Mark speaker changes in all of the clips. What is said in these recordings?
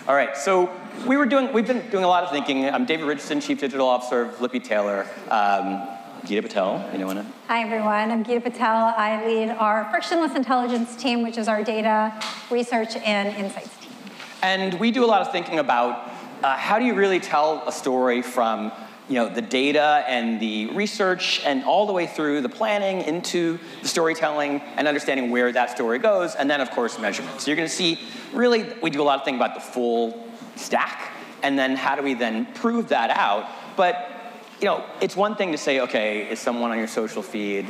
Speaker 1: All right, so we've been doing a lot of thinking. I'm David Richardson, Chief Digital Officer of Lippy Taylor. Geeta Patel, anyone?
Speaker 2: Hi, everyone. I'm Geeta Patel. I lead our frictionless intelligence team, which is our data research and insights team.
Speaker 1: And we do a lot of thinking about how do you really tell a story from the data and the research and all the way through the planning into the storytelling and understanding where that story goes, and then, of course, measurement. So you're going to see, really, we do a lot of thinking about the full stack, and then how do we then prove that out. But it's one thing to say, okay, is someone on your social feed?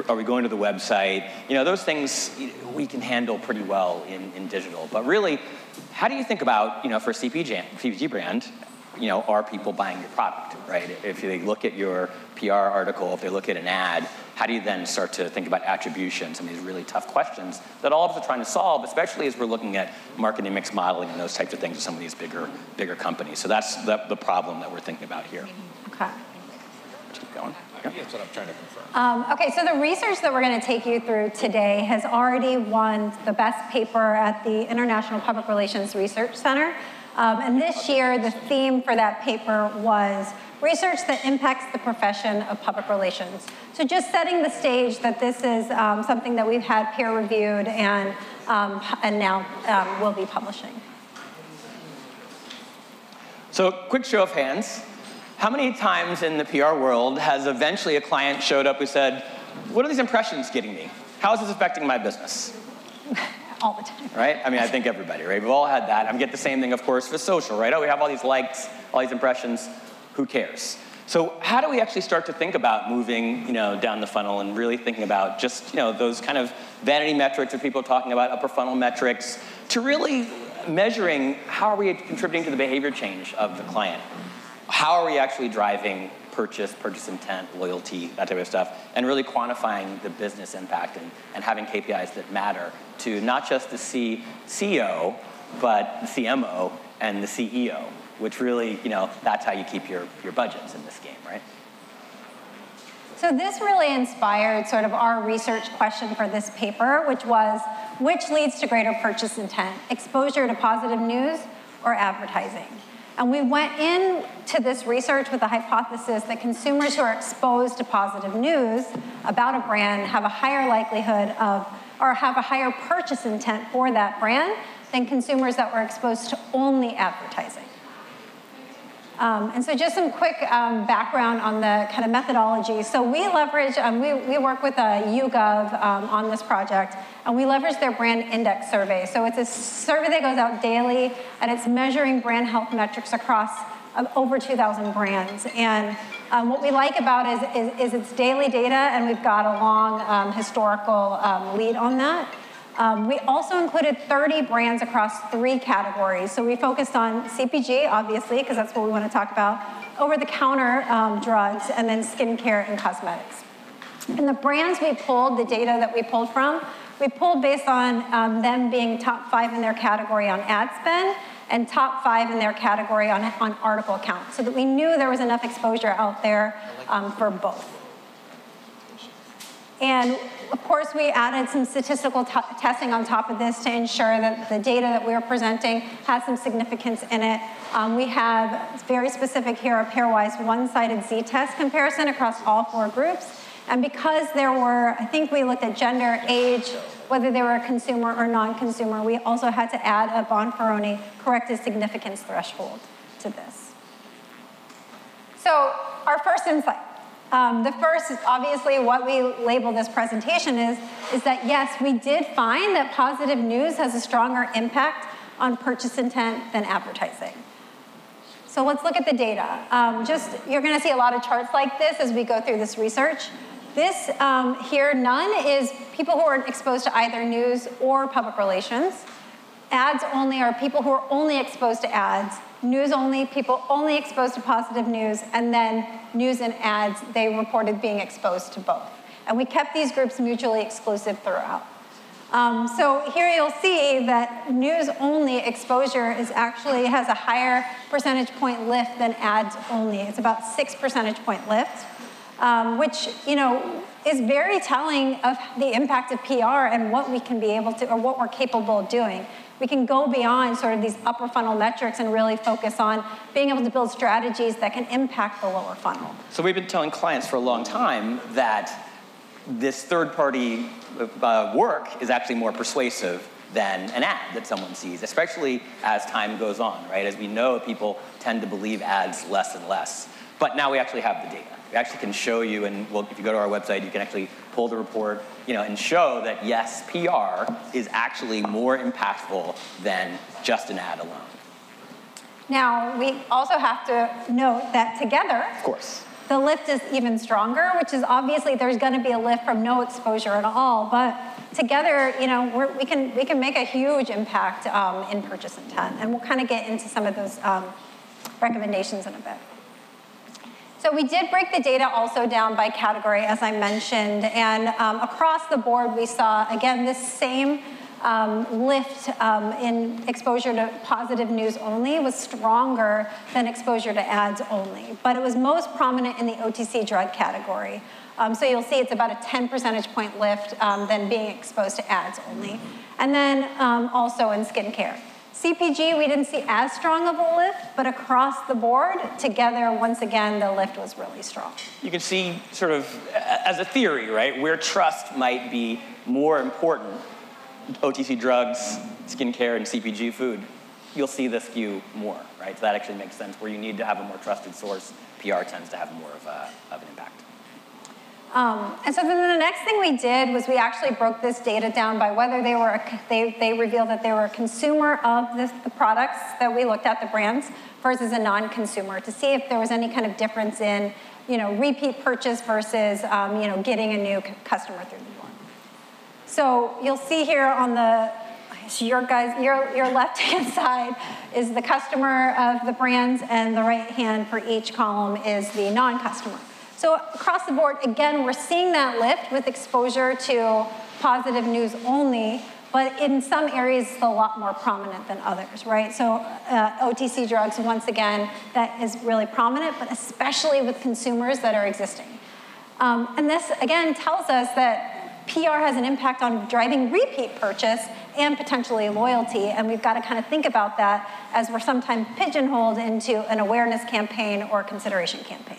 Speaker 1: Are we going to the website? Those things we can handle pretty well in digital. But really, how do you think about, for a CPG brand, are people buying your product, right? If they look at your PR article, if they look at an ad, how do you then start to think about attribution, some of these really tough questions that all of us are trying to solve, especially as we're looking at marketing mix modeling and those types of things with some of these bigger companies. So that's the problem that we're thinking about here.
Speaker 2: Okay.
Speaker 1: Keep going.
Speaker 3: Yeah. That's what I'm trying to confirm.
Speaker 2: Okay, so the research that we're going to take you through today has already won the best paper at the International Public Relations Research Center. And this year, the theme for that paper was research that impacts the profession of public relations. So just setting the stage that this is something that we've had peer-reviewed and now will be publishing.
Speaker 1: So quick show of hands. How many times in the PR world has eventually a client showed up who said, what are these impressions getting me? How is this affecting my business?
Speaker 2: All the time.
Speaker 1: Right? I mean, I think everybody, right? We've all had that. I get the same thing, of course, for social, right? Oh, we have all these likes, all these impressions. Who cares? So how do we actually start to think about moving, down the funnel and really thinking about just, those kind of vanity metrics that people are talking about, upper funnel metrics, to really measuring how are we contributing to the behavior change of the client? How are we actually driving purchase intent, loyalty, that type of stuff, and really quantifying the business impact and having KPIs that matter to not just the CEO, but the CMO and the CEO, which really, that's how you keep your budgets in this game, right?
Speaker 2: So this really inspired sort of our research question for this paper, which was, which leads to greater purchase intent, exposure to positive news or advertising? And we went into this research with the hypothesis that consumers who are exposed to positive news about a brand have a higher likelihood of, or have a higher purchase intent for that brand than consumers that were exposed to only advertising. And so just some quick background on the kind of methodology. So we leverage, we work with YouGov on this project, and we leverage their brand index survey. So it's a survey that goes out daily, and it's measuring brand health metrics across over 2,000 brands. And what we like about it is it's daily data, and we've got a long historical lead on that. We also included 30 brands across 3 categories. So we focused on CPG, obviously, because that's what we want to talk about, over-the-counter drugs, and then skincare and cosmetics. And the brands we pulled, the data that we pulled from, we pulled based on them being top 5 in their category on ad spend and top 5 in their category on article count, so that we knew there was enough exposure out there for both. And of course, we added some statistical testing on top of this to ensure that the data that we were presenting has some significance in it. We have very specific here, a pairwise one-sided z-test comparison across all 4 groups. And because there were, I think we looked at gender, age, whether they were a consumer or non-consumer, we also had to add a Bonferroni corrected significance threshold to this. So our first insight. The first is obviously what we label this presentation is that yes, we did find that positive news has a stronger impact on purchase intent than advertising. So let's look at the data. You're gonna see a lot of charts like this as we go through this research. This here, none, is people who are exposed to either news or public relations. Ads only are people who are only exposed to ads. News only, people only exposed to positive news, and then news and ads, they reported being exposed to both. And we kept these groups mutually exclusive throughout. So here you'll see that news-only exposure has a higher percentage point lift than ads only. It's about 6 percentage point lift. which is very telling of the impact of PR and what we can be able to, or what we're capable of doing. We can go beyond sort of these upper funnel metrics and really focus on being able to build strategies that can impact the lower funnel.
Speaker 1: So we've been telling clients for a long time that this third-party work is actually more persuasive than an ad that someone sees, especially as time goes on, right? As we know, people tend to believe ads less and less. But now we actually have the data. We actually can show you, and if you go to our website, you can actually pull the report, and show that yes, PR is actually more impactful than just an ad alone.
Speaker 2: Now, we also have to note that together,
Speaker 1: of course,
Speaker 2: the lift is even stronger, which is obviously there's going to be a lift from no exposure at all, but together, we can make a huge impact in purchase intent, and we'll kind of get into some of those recommendations in a bit. So we did break the data also down by category, as I mentioned, and across the board we saw, again, this same lift in exposure to positive news only was stronger than exposure to ads only, but it was most prominent in the OTC drug category. So you'll see it's about a 10 percentage point lift than being exposed to ads only. And then also in skincare. CPG, we didn't see as strong of a lift, but across the board, together, once again, the lift was really strong.
Speaker 1: You can see sort of as a theory, right, where trust might be more important, OTC drugs, skincare, and CPG food, you'll see the skew more, right? So that actually makes sense. Where you need to have a more trusted source, PR tends to have more of an impact.
Speaker 2: And so then the next thing we did was we actually broke this data down by whether they were, they revealed that they were a consumer of the products that we looked at, the brands, versus a non-consumer, to see if there was any kind of difference in, repeat purchase versus, getting a new customer through the door. So you'll see here on your left-hand side is the customer of the brands, and the right hand for each column is the non-customer. So across the board, again, we're seeing that lift with exposure to positive news only, but in some areas it's a lot more prominent than others, right? So OTC drugs, once again, that is really prominent, but especially with consumers that are existing. And this, again, tells us that PR has an impact on driving repeat purchase and potentially loyalty, and we've got to kind of think about that as we're sometimes pigeonholed into an awareness campaign or consideration campaign.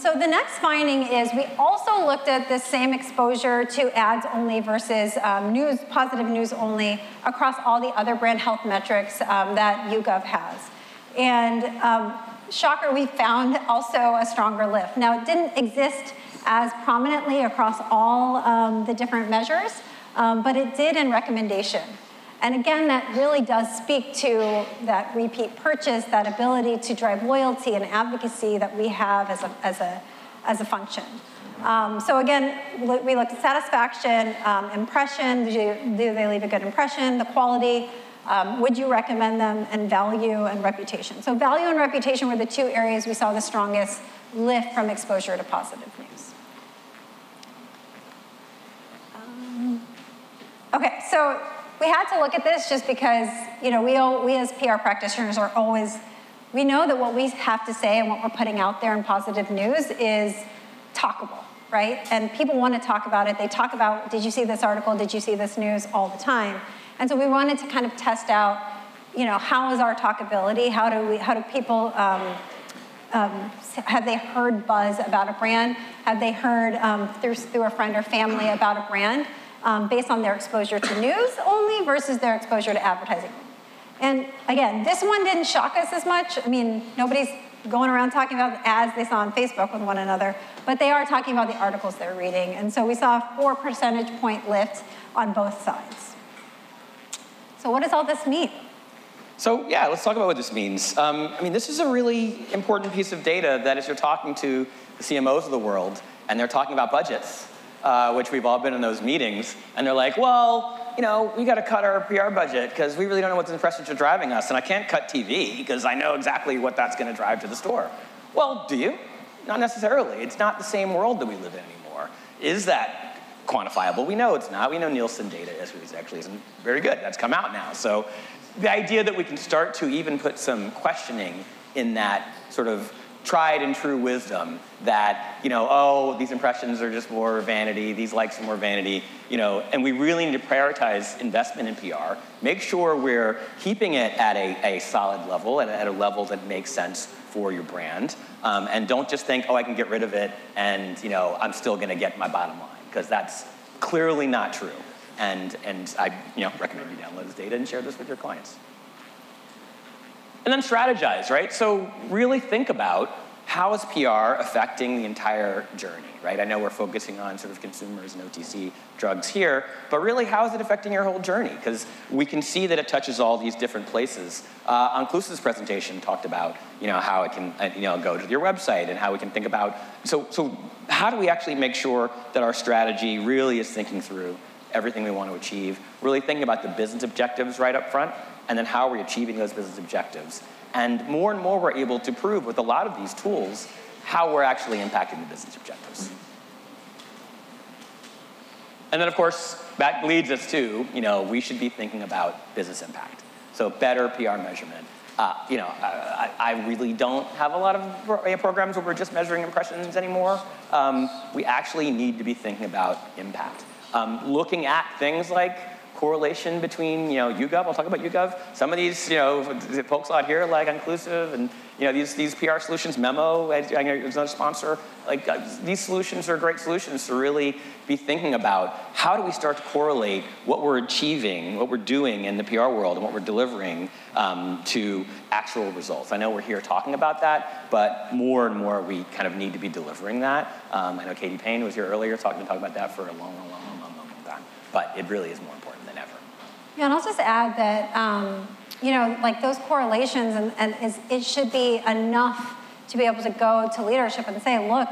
Speaker 2: So the next finding is we also looked at this same exposure to ads only versus positive news only across all the other brand health metrics that YouGov has. And shocker, we found also a stronger lift. Now, it didn't exist as prominently across all the different measures, but it did in recommendation. And again, that really does speak to that repeat purchase, that ability to drive loyalty and advocacy that we have as a function. So again, we looked at satisfaction, impression, do they leave a good impression, the quality, would you recommend them, and value and reputation. So value and reputation were the two areas we saw the strongest lift from exposure to positive news. Okay, so we had to look at this just because, we as PR practitioners are always, we know that what we have to say and what we're putting out there in positive news is talkable, right? And people want to talk about it. They talk about, did you see this article? Did you see this news? All the time. And so we wanted to kind of test out, how is our talkability? How do people, have they heard buzz about a brand? Have they heard through a friend or family about a brand? Based on their exposure to news only versus their exposure to advertising. And again, this one didn't shock us as much. I mean, nobody's going around talking about the ads they saw on Facebook with one another, but they are talking about the articles they're reading. And so we saw a 4 percentage point lift on both sides. So what does all this mean?
Speaker 1: So yeah, let's talk about what this means. This is a really important piece of data that as you're talking to the CMOs of the world, and they're talking about budgets, which we've all been in those meetings, and they're like, well, we got to cut our PR budget because we really don't know what the impressions are driving us, and I can't cut TV because I know exactly what that's going to drive to the store. Well, do you? Not necessarily. It's not the same world that we live in anymore. Is that quantifiable? We know it's not. We know Nielsen data actually isn't very good. That's come out now. So the idea that we can start to even put some questioning in that sort of tried and true wisdom that, oh, these impressions are just more vanity, these likes are more vanity, and we really need to prioritize investment in PR, make sure we're keeping it at a solid level and at a level that makes sense for your brand, and don't just think, oh, I can get rid of it and, I'm still gonna get my bottom line, because that's clearly not true. And I recommend you download this data and share this with your clients. And then strategize, right? So really think about how is PR affecting the entire journey, right? I know we're focusing on sort of consumers and OTC drugs here, but really how is it affecting your whole journey? Because we can see that it touches all these different places. Anklusa's presentation talked about, how it can, go to your website and how we can think about, so how do we actually make sure that our strategy really is thinking through everything we want to achieve, really thinking about the business objectives right up front, and then how are we achieving those business objectives. And more we're able to prove with a lot of these tools how we're actually impacting the business objectives. And then, of course, that leads us to, we should be thinking about business impact. So better PR measurement. I really don't have a lot of programs where we're just measuring impressions anymore. We actually need to be thinking about impact. Looking at things like correlation between, YouGov, I'll talk about YouGov. Some of these, folks out here like Inclusive and, these PR solutions, Memo, I know it's another sponsor. These solutions are great solutions to really be thinking about how do we start to correlate what we're achieving, what we're doing in the PR world and what we're delivering to actual results. I know we're here talking about that, but more and more we kind of need to be delivering that. I know Katie Payne was here earlier talking about that for a long time, but it really is more important than ever.
Speaker 2: Yeah, and I'll just add that, those correlations, it should be enough to be able to go to leadership and say, look,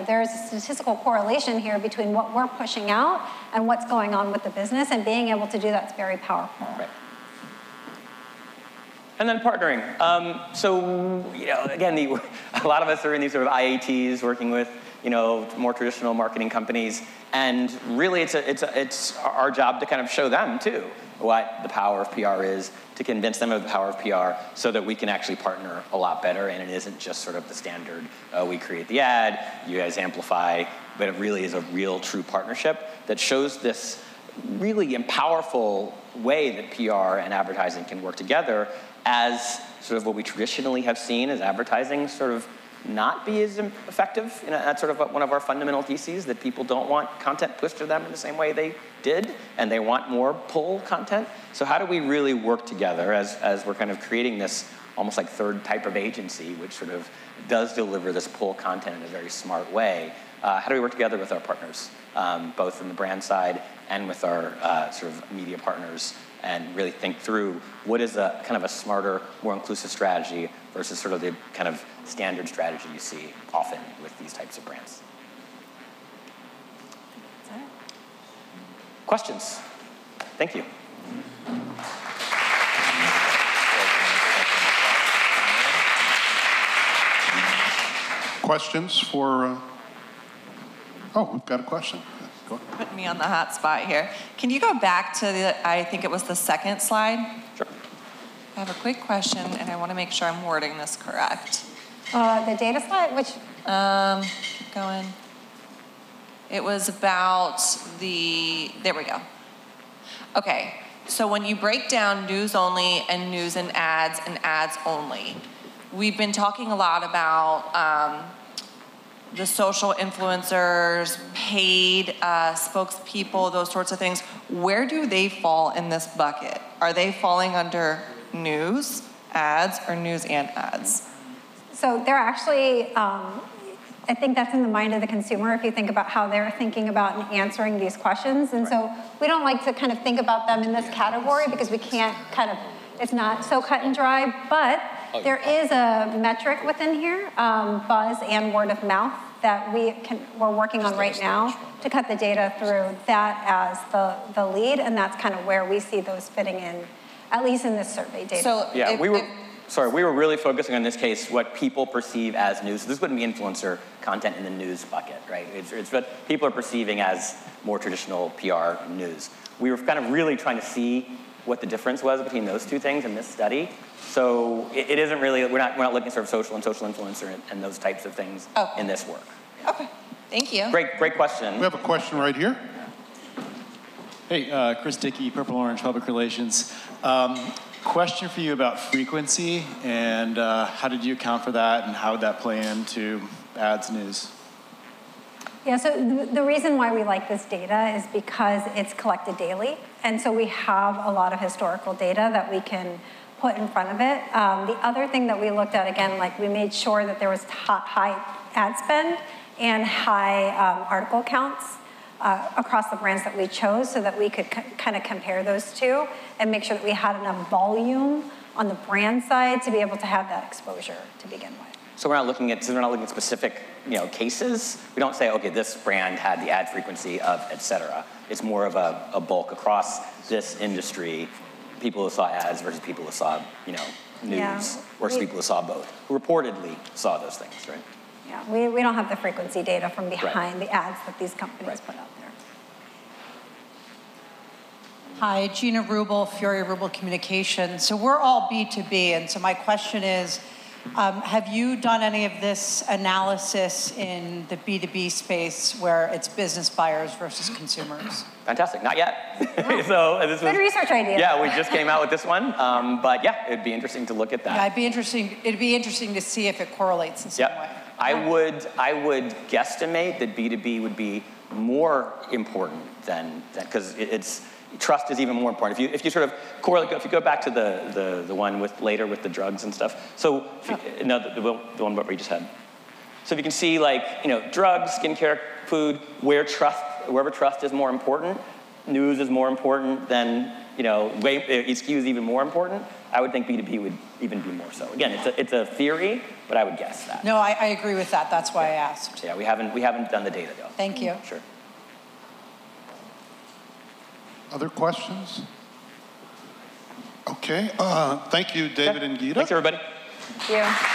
Speaker 2: there's a statistical correlation here between what we're pushing out and what's going on with the business, and being able to do that's very powerful.
Speaker 1: Right. And then partnering. Again, a lot of us are in these sort of IATs working with, more traditional marketing companies, and really it's our job to kind of show them too what the power of PR is, to convince them of the power of PR so that we can actually partner a lot better, and it isn't just sort of the standard, we create the ad, you guys amplify, but it really is a real true partnership that shows this really powerful way that PR and advertising can work together, as sort of what we traditionally have seen as advertising sort of not be as effective. That's sort of one of our fundamental theses, that people don't want content pushed to them in the same way they did, and they want more pull content. So how do we really work together as we're kind of creating this almost like third type of agency, which sort of does deliver this pull content in a very smart way? How do we work together with our partners, both in the brand side and with our sort of media partners, and really think through what is a kind of a smarter, more inclusive strategy versus sort of the kind of standard strategy you see often with these types of brands. Questions? Thank you.
Speaker 4: Questions for, we've got a question. Go ahead.
Speaker 5: Putting me on the hot spot here. Can you go back to I think it was the second slide?
Speaker 1: Sure.
Speaker 5: I have a quick question, and I want to make sure I'm wording this correct.
Speaker 2: The data slide, which?
Speaker 5: Keep going. It was about there we go. Okay, so when you break down news only and news and ads only, we've been talking a lot about the social influencers, paid spokespeople, those sorts of things. Where do they fall in this bucket? Are they falling under news, ads, or news and ads?
Speaker 2: So they're actually, I think that's in the mind of the consumer if you think about how they're thinking about and answering these questions. And so we don't like to kind of think about them in this category because we can't it's not so cut and dry, but there is a metric within here, buzz and word of mouth, that we're working on right now to cut the data through that as the lead, and that's kind of where we see those fitting in, at least in this survey data.
Speaker 5: So
Speaker 1: yeah, we were really focusing on this case what people perceive as news. So this wouldn't be influencer content in the news bucket, right? It's what people are perceiving as more traditional PR news. We were kind of really trying to see what the difference was between those two things in this study. So it isn't really, we're not looking at sort of social and social influencer and those types of things in this work.
Speaker 5: Okay, thank you.
Speaker 1: Great question.
Speaker 4: We have a question right here.
Speaker 6: Hey, Chris Dickey, Purple Orange Public Relations. Question for you about frequency and how did you account for that and how would that play into ads news?
Speaker 2: Yeah, so the reason why we like this data is because it's collected daily. And so we have a lot of historical data that we can put in front of it. The other thing that we looked at, again, like we made sure that there was high ad spend and high article counts across the brands that we chose so that we could kind of compare those two and make sure that we had enough volume on the brand side to be able to have that exposure to begin with.
Speaker 1: So we're not looking at specific cases. We don't say, okay, this brand had the ad frequency of et cetera. It's more of a bulk across this industry, people who saw ads versus people who saw news, versus people who saw both, who reportedly saw those things, right?
Speaker 2: Yeah, we don't have the frequency data from behind the ads that these companies put out there.
Speaker 7: Hi, Gina Rubel, Fury Rubel Communications. So we're all B2B, and so my question is, have you done any of this analysis in the B2B space where it's business buyers versus consumers?
Speaker 1: Fantastic, not yet.
Speaker 2: Oh.
Speaker 1: So this
Speaker 2: Good research idea.
Speaker 1: Yeah, we just came out with this one, but yeah, it'd be interesting to look at that.
Speaker 7: Yeah, it'd be interesting to see if it correlates in some way.
Speaker 1: I would guesstimate that B2B would be more important than because trust is even more important. If you sort of correlate, if you go back to the one with later with the drugs and stuff. So the one where we just had. So if you can see drugs, skincare, food, wherever trust is more important, news is more important than skew is even more important. I would think B2B would even be more so. Again, it's a theory, but I would guess that.
Speaker 7: No, I agree with that. That's why I asked.
Speaker 1: Yeah, we haven't done the data though.
Speaker 7: Thank you.
Speaker 1: Sure.
Speaker 4: Other questions? Okay, thank you, David and Geeta.
Speaker 1: Thanks, everybody.
Speaker 2: Thank you.